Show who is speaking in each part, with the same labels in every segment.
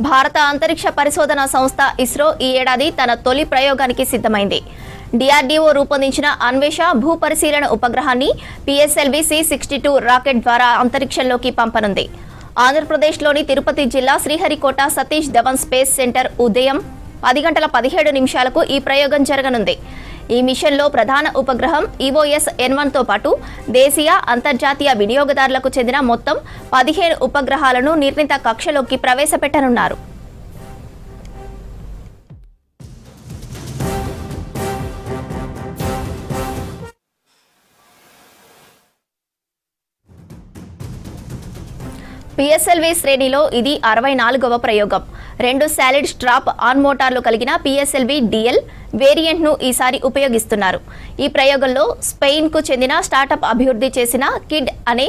Speaker 1: భారత అంతరిక్ష పరిశోధన సంస్థ ఇస్రో ఈ ఏడాది తన తొలి ప్రయోగానికి సిద్ధమైంది. డిఆర్డీఓ రూపొందించిన అన్వేష భూపరిశీలన ఉపగ్రహాన్ని పిఎస్ఎల్వి C-62 రాకెట్ ద్వారా అంతరిక్షంలోకి పంపనుంది. ఆంధ్రప్రదేశ్లోని తిరుపతి జిల్లా శ్రీహరికోట సతీష్ ధవన్ స్పేస్ సెంటర్ ఉదయం 10:17 ఈ ప్రయోగం జరగనుంది. ఈ మిషన్లో ప్రధాన ఉపగ్రహం EOS-N1తో పాటు దేశీయ, అంతర్జాతీయ వినియోగదారులకు చెందిన మొత్తం 15 ఉపగ్రహాలను నిర్ణీత కక్షలోకి ప్రవేశపెట్టనున్నారు. పిఎస్ఎల్వి శ్రేణిలో ఇది 64వ ప్రయోగం. 2 సాలిడ్ స్ట్రాప్ ఆన్ మోటార్లు కలిగిన పిఎస్ఎల్వి DL వేరియంట్ను ఈసారి ఉపయోగిస్తున్నారు. ఈ ప్రయోగంలో స్పెయిన్కు చెందిన స్టార్టప్ అభివృద్ధి చేసిన కిడ్ అనే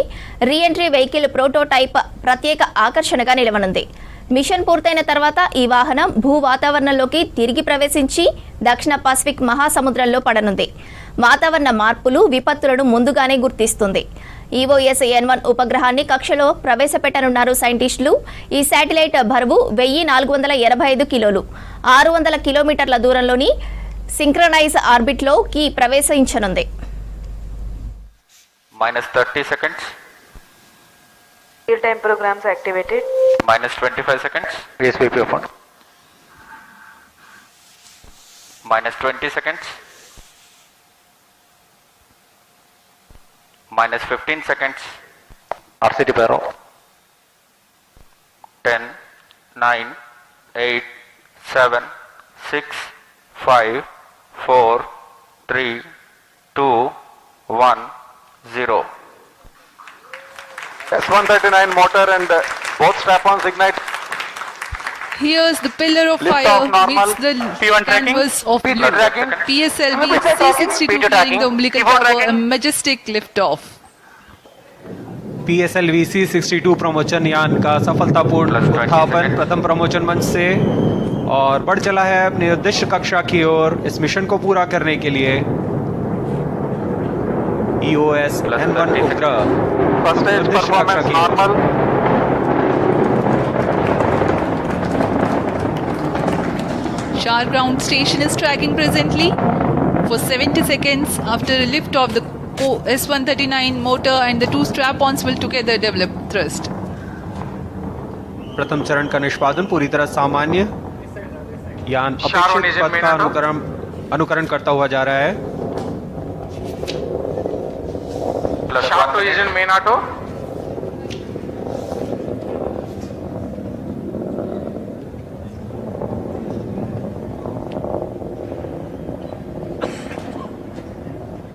Speaker 1: రీఎంట్రీ వెహికల్ ప్రోటోటైప్ ప్రత్యేక ఆకర్షణగా నిలవనుంది. మిషన్ పూర్తయిన తర్వాత ఈ వాహనం భూ వాతావరణంలోకి తిరిగి ప్రవేశించి దక్షిణ పసిఫిక్ మహాసముద్రంలో పడనుంది. వాతావరణ మార్పులు, విపత్తులను ముందుగానే గుర్తిస్తుంది. EOS-N1 ఉపగ్రహాన్ని కక్షలో ప్రవేశపెట్టనున్నారు సైంటిస్టులు. ఈ శాటిలైట్ బరువు 1485 కిలోలు, 600 కిలోమీటర్ల దూరంలోని synchronise ఆర్బిట్లోకి ప్రవేశించనుంది.
Speaker 2: -30 seconds.
Speaker 3: Real time programs activated.
Speaker 2: -25 seconds. Please keep your phone. -20 seconds. -15 seconds.
Speaker 4: RCT Pyro.
Speaker 2: 10, 9, 8, 7, 6, 5, 4, 3, 2, 1, 0.
Speaker 4: S139 motor and both strap-ons ignite.
Speaker 5: Here's the pillar of
Speaker 4: Lift
Speaker 5: fire
Speaker 4: off normal.
Speaker 5: meets the
Speaker 4: P1 tracking.
Speaker 5: canvas of
Speaker 4: P2
Speaker 5: blue.
Speaker 4: tracking.
Speaker 5: PSLV
Speaker 4: P2 tracking.
Speaker 5: C-62
Speaker 4: P2
Speaker 5: clearing
Speaker 4: tracking.
Speaker 5: the umbilical
Speaker 4: P4
Speaker 5: tower, a
Speaker 4: tracking.
Speaker 5: majestic liftoff.
Speaker 6: PSLV C-62 प्रमोचन यान का सफलतापूर्ण उत्थापन प्रथम प्रमोचन मंच से और बढ़ चला है अपनी उद्दिष्ट कक्षा की ओर। इस मिशन को पूरा करने के लिए EOS-N1 उपग्रह
Speaker 4: First stage
Speaker 6: उद्दिष्ट कक्षा
Speaker 4: performance
Speaker 6: की ओर।
Speaker 4: normal.
Speaker 5: Shar ground station is tracking presently for 70 seconds after a lift of the S139 motor and the 2 strap-ons will together develop thrust.
Speaker 6: प्रथम चरण का निष्पादन पूरी तरह सामान्य, यान अपेक्षित पथ का अनुकरण करता हुआ जा रहा है।
Speaker 4: Sharp position main auto.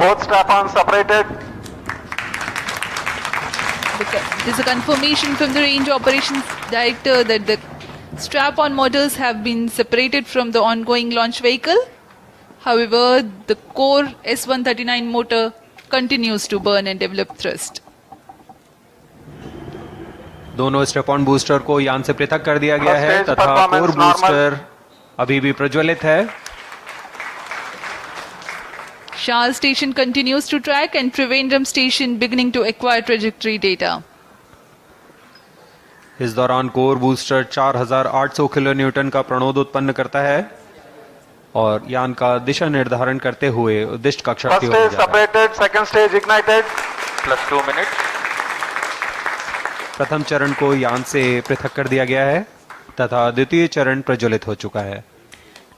Speaker 4: Both strap-ons separated.
Speaker 5: There's a confirmation from the range operations director that the strap-on motors have been separated from the ongoing launch vehicle. However, the core S139 motor continues to burn and develop thrust.
Speaker 6: दोनों step-on booster को यान से पृथक कर दिया गया
Speaker 4: First
Speaker 6: है
Speaker 4: stage
Speaker 6: तथा
Speaker 4: performance
Speaker 6: कोर
Speaker 4: normal.
Speaker 6: बूस्टर अभी भी प्रज्वलित है।
Speaker 5: Shar station continues to track and Trivandrum station beginning to acquire trajectory data.
Speaker 6: इस दौरान कोर बूस्टर 4800 किलो न्यूटन का प्रणोद उत्पन्न करता है और यान का दिशा निर्धारण करते हुए उद्दिष्ट कक्षा
Speaker 4: First
Speaker 6: की ओर
Speaker 4: stage
Speaker 6: जा रहा है।
Speaker 4: separated, second stage ignited.
Speaker 2: +2 minutes.
Speaker 6: प्रथम चरण को यान से पृथक कर दिया गया है तथा द्वितीय चरण प्रज्वलित हो चुका है।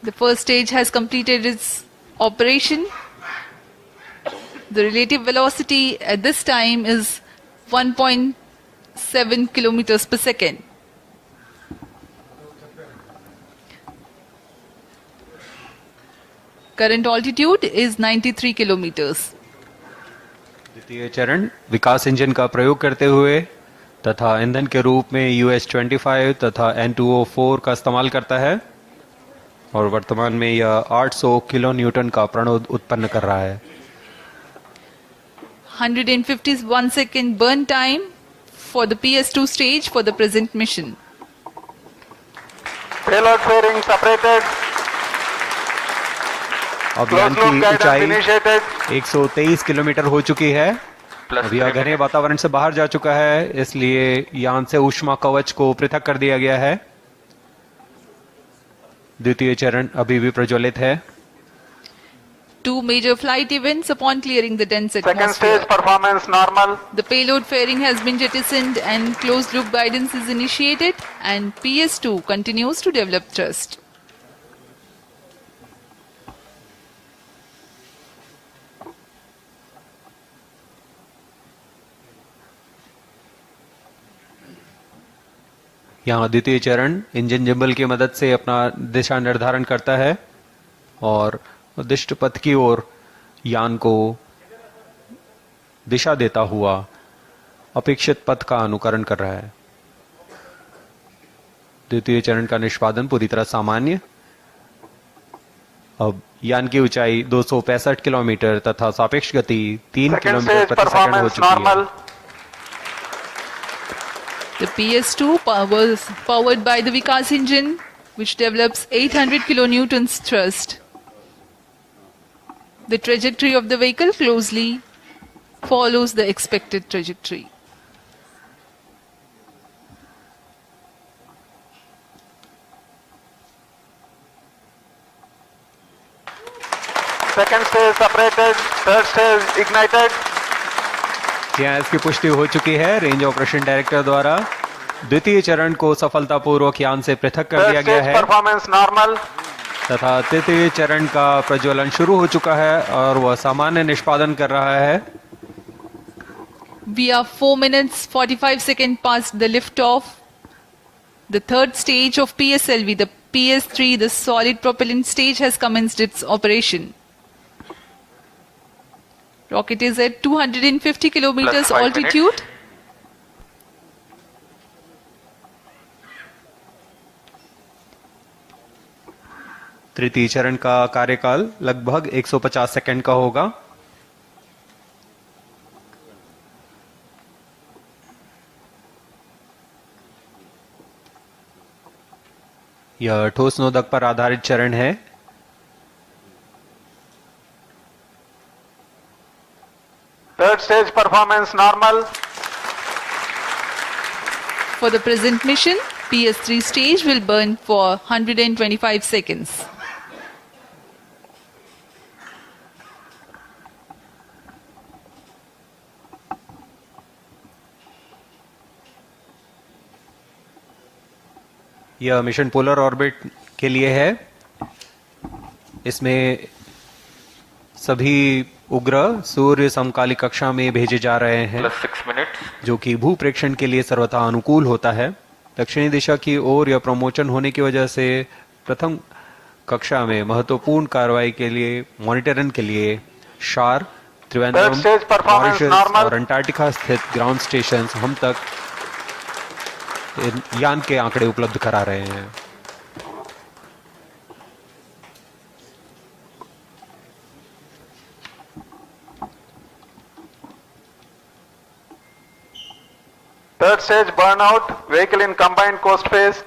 Speaker 5: The first stage has completed its operation. The relative velocity at this time is 1.7 kilometers per second. Current altitude is 93 kilometers.
Speaker 6: द्वितीय चरण विकास इंजन का प्रयोग करते हुए तथा ईंधन के रूप में US-25 तथा N2O4 का इस्तेमाल करता है और वर्तमान में यह 800 किलो न्यूटन का प्रणोद उत्पन्न कर रहा है।
Speaker 5: 151 second burn time for the PS2 stage for the present mission.
Speaker 4: Payload fairing separated.
Speaker 6: अब यान
Speaker 4: Close loop
Speaker 6: की
Speaker 4: guidance
Speaker 6: ऊंचाई
Speaker 4: initiated.
Speaker 6: 123 किलोमीटर हो चुकी है। अब यह घने वातावरण से बाहर जा चुका है, इसलिए यान से ऊष्मा कवच को पृथक कर दिया गया है। द्वितीय चरण अभी भी प्रज्वलित है।
Speaker 5: 2 major flight events upon clearing the dense
Speaker 4: Second
Speaker 5: atmosphere.
Speaker 4: stage performance normal.
Speaker 5: The payload fairing has been jettisoned and closed loop guidance is initiated, and PS2 continues to develop thrust.
Speaker 6: यहाँ द्वितीय चरण इंजन जिम्बल की मदद से अपना दिशा निर्धारण करता है और उद्दिष्ट पथ की ओर यान को दिशा देता हुआ अपेक्षित पथ का अनुकरण कर रहा है। द्वितीय चरण का निष्पादन पूरी तरह सामान्य। अब यान की ऊंचाई 265 किलोमीटर तथा सापेक्ष गति 3
Speaker 4: Second
Speaker 6: किलोमीटर
Speaker 4: stage
Speaker 6: प्रति सेकंड हो
Speaker 4: performance
Speaker 6: चुकी है।
Speaker 4: normal.
Speaker 5: The PS2 was powered by the Vikas engine, which develops 800 kilonewtons thrust. The trajectory of the vehicle closely follows the expected trajectory.
Speaker 4: Second stage separated. Third stage ignited.
Speaker 6: यहाँ इसकी पुष्टि हो चुकी है range operation director द्वारा। द्वितीय चरण को सफलतापूर्वक यान से पृथक कर दिया
Speaker 4: Third
Speaker 6: गया
Speaker 4: stage
Speaker 6: है
Speaker 4: performance normal.
Speaker 6: तथा तृतीय चरण का प्रज्वलन शुरू हो चुका है और वह सामान्य निष्पादन कर रहा है।
Speaker 5: We are 4 minutes 45 seconds past the liftoff. The third stage of PSLV, the PS3, the solid propellant stage, has commenced its operation. Rocket is at 250 kilometers
Speaker 2: 5
Speaker 5: altitude.
Speaker 6: तृतीय चरण का कार्यकाल लगभग 150 सेकंड का होगा। यह ठोस नोदक पर आधारित चरण है।
Speaker 4: Third stage performance normal.
Speaker 5: For the present mission, PS3 stage will burn for 125 seconds.
Speaker 6: यह मिशन पोलर ऑर्बिट के लिए है। इसमें सभी उपग्रह सूर्य समकालिक कक्षा में भेजे जा रहे हैं,
Speaker 2: plus 6 minutes,
Speaker 6: जो कि भू प्रेक्षण के लिए सर्वथा अनुकूल होता है। दक्षिणी दिशा की ओर यह प्रमोशन होने की वजह से प्रथम कक्षा में महत्वपूर्ण कार्रवाई के लिए मॉनिटरिंग के लिए शार, Trivandrum,
Speaker 4: Third stage performance
Speaker 6: Mauritius
Speaker 4: normal.
Speaker 6: और अंटार्कटिका स्थित ग्राउंड स्टेशन हम तक यान के आंकड़े उपलब्ध करा रहे हैं।
Speaker 4: Third stage burnout. Vehicle in combined coast phase.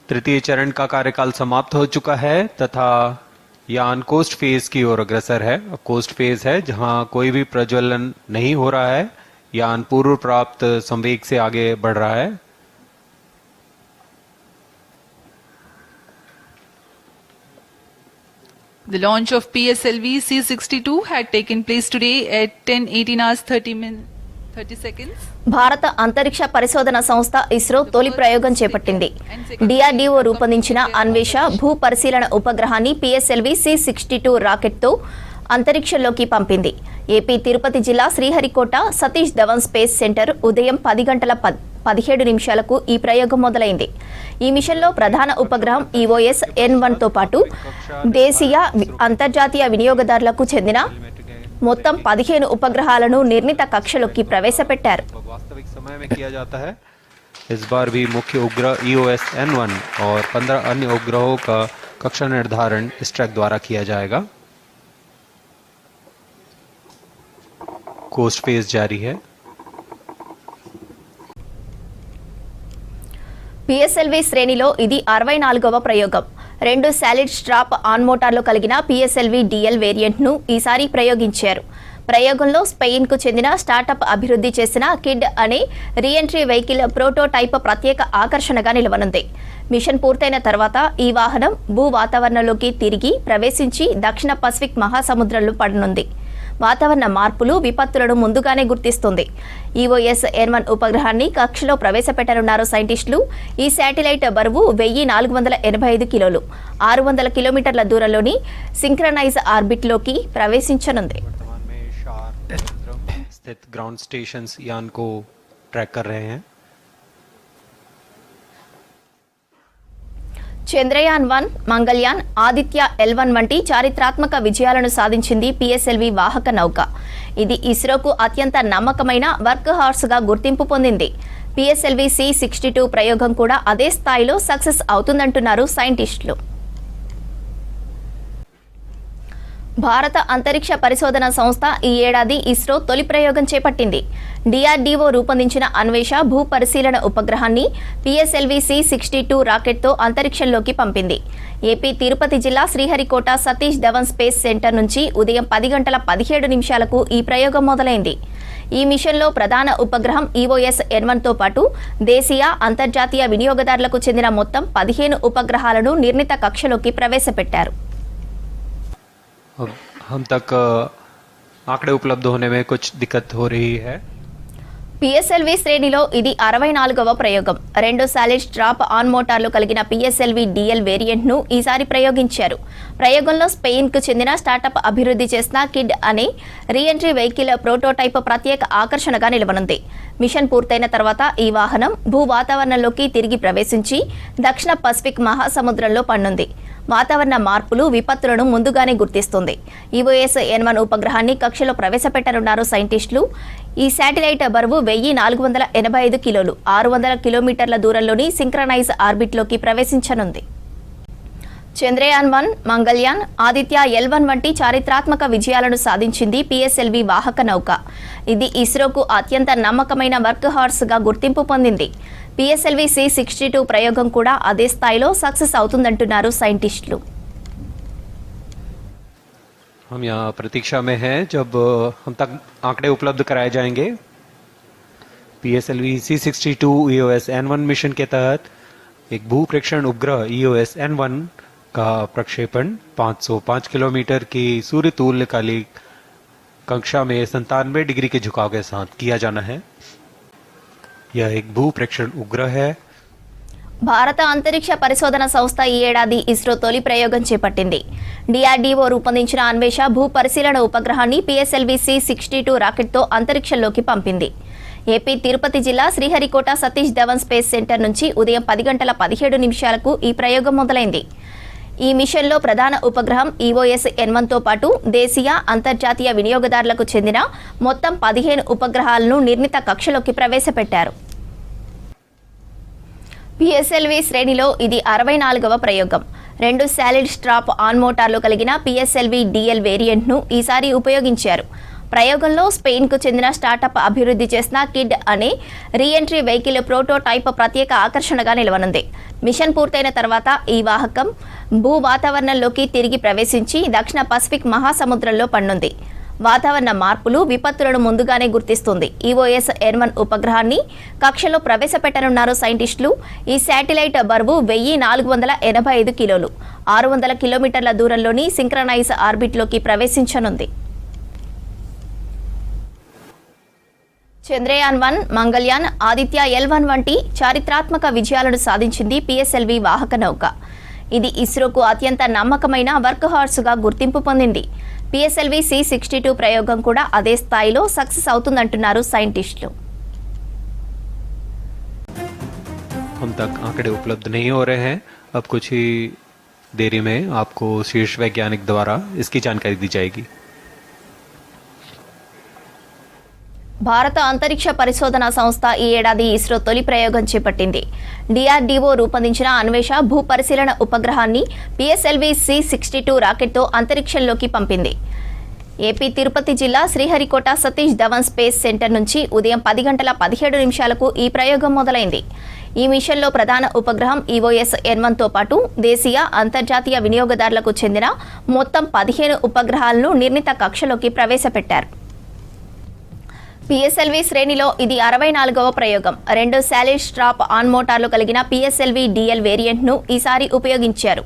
Speaker 6: तृतीय चरण का कार्यकाल समाप्त हो चुका है तथा यान कोस्ट फेज की ओर अग्रसर है। कोस्ट फेज है जहां कोई भी प्रज्वलन नहीं हो रहा है। यान पूर्व प्राप्त संवेग से आगे बढ़ रहा है।
Speaker 5: The launch of PSLV C-62 had taken place today at 10:18 hours 30 seconds.
Speaker 1: భారత అంతరిక్ష పరిశోధన సంస్థ ఇస్రో తొలి ప్రయోగం చేపట్టింది. డిఆర్డీఓ రూపొందించిన అన్వేష భూ పరిశీలన ఉపగ్రహాన్ని పిఎస్ఎల్వి C-62 రాకెట్తో అంతరిక్షంలోకి పంపింది. ఏపీ తిరుపతి జిల్లా శ్రీహరికోట సతీష్ ధవన్ స్పేస్ సెంటర్ ఉదయం 10 గంటల 17 నిమిషాలకు ఈ ప్రయోగం మొదలైంది. ఈ మిషన్లో ప్రధాన ఉపగ్రహం ఈఓఎస్ N1తో పాటు దేశీయ అంతర్జాతీయ వినియోగదారులకు చెందిన మొత్తం 15 ఉపగ్రహాలను నిర్ణీత కక్షలోకి ప్రవేశపెట్టారు.
Speaker 6: वास्तविक समय में किया जाता है। इस बार भी मुख्य उपग्रह EOS N1 और 15 अन्य उपग्रहों का कक्षा निर्धारण इस ट्रैक द्वारा किया जाएगा। कोस्ट फेज जारी है।
Speaker 1: పిఎస్ఎల్వి శ్రేణిలో ఇది 64వ ప్రయోగం. 2 సాలిడ్ స్ట్రాప్ ఆన్ మోటార్లు కలిగిన పిఎస్ఎల్వి డిఎల్ వేరియంట్ను ఈసారి ప్రయోగించారు. ప్రయోగంలో స్పెయిన్కు చెందిన స్టార్టప్ అభివృద్ధి చేసిన కిడ్ అనే రీఎంట్రీ వెహికల్ ప్రోటోటైప్ ప్రత్యేక ఆకర్షణగా నిలవనుంది. మిషన్ పూర్తయిన తర్వాత ఈ వాహనం భూ వాతావరణంలోకి తిరిగి ప్రవేశించి దక్షిణ పసిఫిక్ మహాసముద్రంలో పడనుంది. వాతావరణ మార్పులు, విపత్తులను ముందుగానే గుర్తిస్తుంది. EOS-N1 ఉపగ్రహాన్ని కక్షలో ప్రవేశపెట్టనున్నారు సైంటిస్టులు. ఈ శాటిలైట్ బరువు 1485 కిలోలు, 600 కిలోమీటర్ల దూరంలోని సింక్రనైజ్ ఆర్బిట్లోకి ప్రవేశించనుంది.
Speaker 6: वर्तमान में शार्प स्थित ग्राउंड स्टेशंस यान को ट्रैक कर रहे हैं.
Speaker 1: చంద్రయాన్-1, మంగళ్యాన్, ఆదిత్య L1 వంటి చారిత్రాత్మక విజయాలను సాధించింది PSLV వాహక నౌక. ఇది ఇస్రోకు అత్యంత నమ్మకమైన వర్క్ హార్స్గా గుర్తింపు పొందింది. PSLV C-62 ప్రయోగం కూడా అదే స్థాయిలో సక్సెస్ అవుతుందంటున్నారు సైంటిస్టులు. భారత అంతరిక్ష పరిశోధన సంస్థ ఈ ఏడాది ఇస్రో తొలి ప్రయోగం చేపట్టింది. DRDO రూపొందించిన అన్వేష భూ పరిశీలన ఉపగ్రహాన్ని PSLV C-62 రాకెట్తో అంతరిక్షంలోకి పంపింది. ఏపీ తిరుపతి జిల్లా శ్రీహరికోట సతీష్ ధవన్ స్పేస్ సెంటర్ నుంచి ఉదయం 10:17 ఈ ప్రయోగం మొదలైంది. ఈ మిషన్లో ప్రధాన ఉపగ్రహం EOS-N1తో పాటు దేశీయ, అంతర్జాతీయ వినియోగదారులకు చెందిన మొత్తం 15 ఉపగ్రహాలను నిర్ణీత కక్షలోకి ప్రవేశపెట్టారు.
Speaker 6: अब हम तक आंकड़े उपलब्ध होने में कुछ दिक्कत हो रही है.
Speaker 1: PSLV శ్రేణిలో ఇది 64వ ప్రయోగం. 2 సాలిడ్ స్ట్రాప్ ఆన్ మోటార్లు కలిగిన PSLV DL వేరియంట్ను ఈసారి ప్రయోగించారు. ప్రయోగంలో స్పెయిన్కు చెందిన స్టార్టప్ అభివృద్ధి చేసిన కిడ్ అనే రీఎంట్రీ వెహికల్ ప్రోటోటైప్ ప్రత్యేక ఆకర్షణగా నిలవనుంది. మిషన్ పూర్తయిన తర్వాత ఈ వాహనం భూ వాతావరణంలోకి తిరిగి ప్రవేశించి దక్షిణ పసిఫిక్ మహాసముద్రంలో పడనుంది. వాతావరణ మార్పులు, విపత్తులను ముందుగానే గుర్తిస్తుంది. EOS-N1 ఉపగ్రహాన్ని కక్షలో ప్రవేశపెట్టనున్నారు సైంటిస్టులు. ఈ శాటిలైట్ బరువు 1485 కిలోలు, 600 కిలోమీటర్ల దూరంలోని సింక్రనైజ్ ఆర్బిట్లోకి ప్రవేశించనుంది. చంద్రయాన్-1, మంగళ్యాన్, ఆదిత్య L1 వంటి చారిత్రాత్మక విజయాలను సాధించింది PSLV వాహక నౌక. ఇది ఇస్రోకు అత్యంత నమ్మకమైన వర్క్ హార్స్గా గుర్తింపు పొందింది. PSLV C-62 ప్రయోగం కూడా అదే స్థాయిలో సక్సెస్ అవుతుందంటున్నారు సైంటిస్టులు.
Speaker 6: हम यहाँ प्रतीक्षा में हैं जब हम तक आंकड़े उपलब्ध कराए जाएंगे. PSLV C-62 EOS-N1 मिशन के तहत एक भू प्रेक्षण उपग्रह EOS-N1 का प्रक्षेपण 505 किलोमीटर की सूर्य तुल्यकालिक कक्षा में 97 डिग्री के झुकाव के साथ किया जाना है. यह एक भू प्रेक्षण उपग्रह है.
Speaker 1: భారత అంతరిక్ష పరిశోధన సంస్థ ఈ ఏడాది ఇస్రో తొలి ప్రయోగం చేపట్టింది. DRDO రూపొందించిన అన్వేష భూ పరిశీలన ఉపగ్రహాన్ని PSLV C-62 రాకెట్తో అంతరిక్షంలోకి పంపింది. ఏపీ తిరుపతి జిల్లా శ్రీహరికోట సతీష్ ధవన్ స్పేస్ సెంటర్ నుంచి ఉదయం 10:17 ఈ ప్రయోగం మొదలైంది. ఈ మిషన్లో ప్రధాన ఉపగ్రహం EOS-N1తో పాటు దేశీయ, అంతర్జాతీయ వినియోగదారులకు చెందిన మొత్తం 15 ఉపగ్రహాలను నిర్ణీత కక్షలోకి ప్రవేశపెట్టారు. PSLV శ్రేణిలో ఇది 64వ ప్రయోగం. 2 సాలిడ్ స్ట్రాప్ ఆన్ మోటార్లు కలిగిన PSLV DL వేరియంట్ను ఈసారి ఉపయోగించారు. ప్రయోగంలో స్పెయిన్కు చెందిన స్టార్టప్ అభివృద్ధి చేసిన కిడ్ అనే రీఎంట్రీ వెహికల్ ప్రోటోటైప్ ప్రత్యేక ఆకర్షణగా నిలవనుంది. మిషన్ పూర్తయిన తర్వాత ఈ వాహకం భూ వాతావరణంలోకి తిరిగి ప్రవేశించి దక్షిణ పసిఫిక్ మహాసముద్రంలో పడనుంది. వాతావరణ మార్పులు, విపత్తులను ముందుగానే గుర్తిస్తుంది. EOS-N1 ఉపగ్రహాన్ని కక్షలో ప్రవేశపెట్టనున్నారు సైంటిస్టులు. ఈ శాటిలైట్ బరువు 1485 కిలోలు, 600 కిలోమీటర్ల దూరంలోని సింక్రనైజ్ ఆర్బిట్లోకి ప్రవేశించనుంది. చంద్రయాన్-1, మంగళ్యాన్, ఆదిత్య L1 వంటి చారిత్రాత్మక విజయాలను సాధించింది PSLV వాహక నౌక. ఇది ఇస్రోకు అత్యంత నమ్మకమైన వర్క్ హార్స్గా గుర్తింపు పొందింది. PSLV C-62 ప్రయోగం కూడా అదే స్థాయిలో సక్సెస్ అవుతుందంటున్నారు సైంటిస్టులు.
Speaker 6: हम तक आंकड़े उपलब्ध नहीं हो रहे हैं. अब कुछ ही देरी में आपको शीर्ष वैज्ञानिक द्वारा इसकी जानकारी दी जाएगी.
Speaker 1: భారత అంతరిక్ష పరిశోధన సంస్థ ఈ ఏడాది ఇస్రో తొలి ప్రయోగం చేపట్టింది. DRDO రూపొందించిన అన్వేష భూ పరిశీలన ఉపగ్రహాన్ని PSLV C-62 రాకెట్తో అంతరిక్షంలోకి పంపింది. ఏపీ తిరుపతి జిల్లా శ్రీహరికోట సతీష్ ధవన్ స్పేస్ సెంటర్ నుంచి ఉదయం 10:17 ఈ ప్రయోగం మొదలైంది. ఈ మిషన్లో ప్రధాన ఉపగ్రహం EOS-N1తో పాటు దేశీయ, అంతర్జాతీయ వినియోగదారులకు చెందిన మొత్తం 15 ఉపగ్రహాలను నిర్ణీత కక్షలోకి ప్రవేశపెట్టారు. పిఎస్ఎల్వి శ్రేణిలో ఇది 64వ ప్రయోగం. 2 సాలిడ్ స్ట్రాప్ ఆన్ మోటార్లు కలిగిన పిఎస్ఎల్వి డిఎల్ వేరియంట్ను ఈసారి ఉపయోగించారు.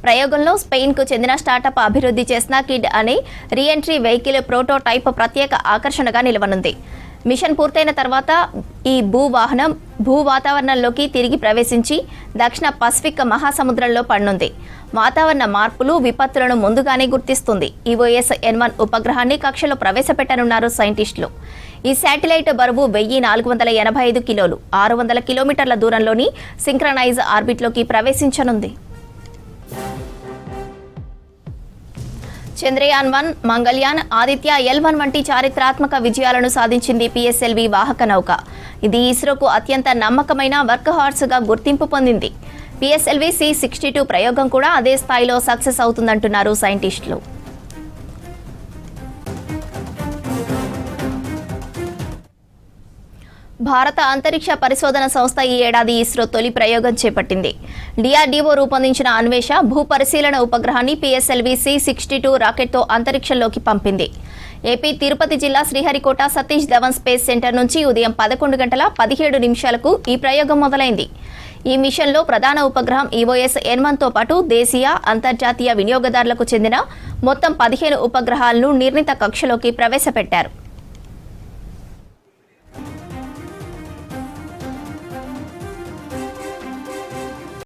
Speaker 1: ప్రయోగంలో స్పెయిన్కు చెందిన స్టార్టప్ అభివృద్ధి చేసిన కిడ్ అనే రీఎంట్రీ వెహికల్ ప్రోటోటైప్ ప్రత్యేక ఆకర్షణగా నిలవనుంది. మిషన్ పూర్తయిన తర్వాత ఈ భూవాహనం భూ వాతావరణంలోకి తిరిగి ప్రవేశించి దక్షిణ పసిఫిక్ మహాసముద్రంలో పడనుంది. వాతావరణ మార్పులు, విపత్తులను ముందుగానే గుర్తిస్తుంది. EOS-N1 ఉపగ్రహాన్ని కక్షలో ప్రవేశపెట్టనున్నారు సైంటిస్టులు. ఈ శాటిలైట్ బరువు 1485 కిలోలు, 600 కిలోమీటర్ల దూరంలోని సింక్రనైజ్ ఆర్బిట్లోకి ప్రవేశించనుంది. చంద్రయాన్-1, మంగళయాన్, ఆదిత్య L1 వంటి చారిత్రాత్మక విజయాలను సాధించింది పిఎస్ఎల్వి వాహక నౌక. ఇది ఇస్రోకు అత్యంత నమ్మకమైన వర్క్ హార్స్గా గుర్తింపు పొందింది. పిఎస్ఎల్వి C-62 ప్రయోగం కూడా అదే స్థాయిలో సక్సెస్ అవుతుందంటున్నారు సైంటిస్టులు. భారత అంతరిక్ష పరిశోధన సంస్థ ఈ ఏడాది ఇస్రో తొలి ప్రయోగం చేపట్టింది. DRDO రూపొందించిన అన్వేష భూ పరిశీలన ఉపగ్రహాన్ని పిఎస్ఎల్వి C-62 రాకెట్తో అంతరిక్షంలోకి పంపింది. ఏపీ తిరుపతి జిల్లా శ్రీహరికోట సతీష్ ధవన్ స్పేస్ సెంటర్ నుంచి ఉదయం 11:17 ఈ ప్రయోగం మొదలైంది. ఈ మిషన్లో ప్రధాన ఉపగ్రహం EOS-N1తో పాటు దేశీయ, అంతర్జాతీయ వినియోగదారులకు చెందిన మొత్తం 15 ఉపగ్రహాలను నిర్ణీత కక్షలోకి ప్రవేశపెట్టారు.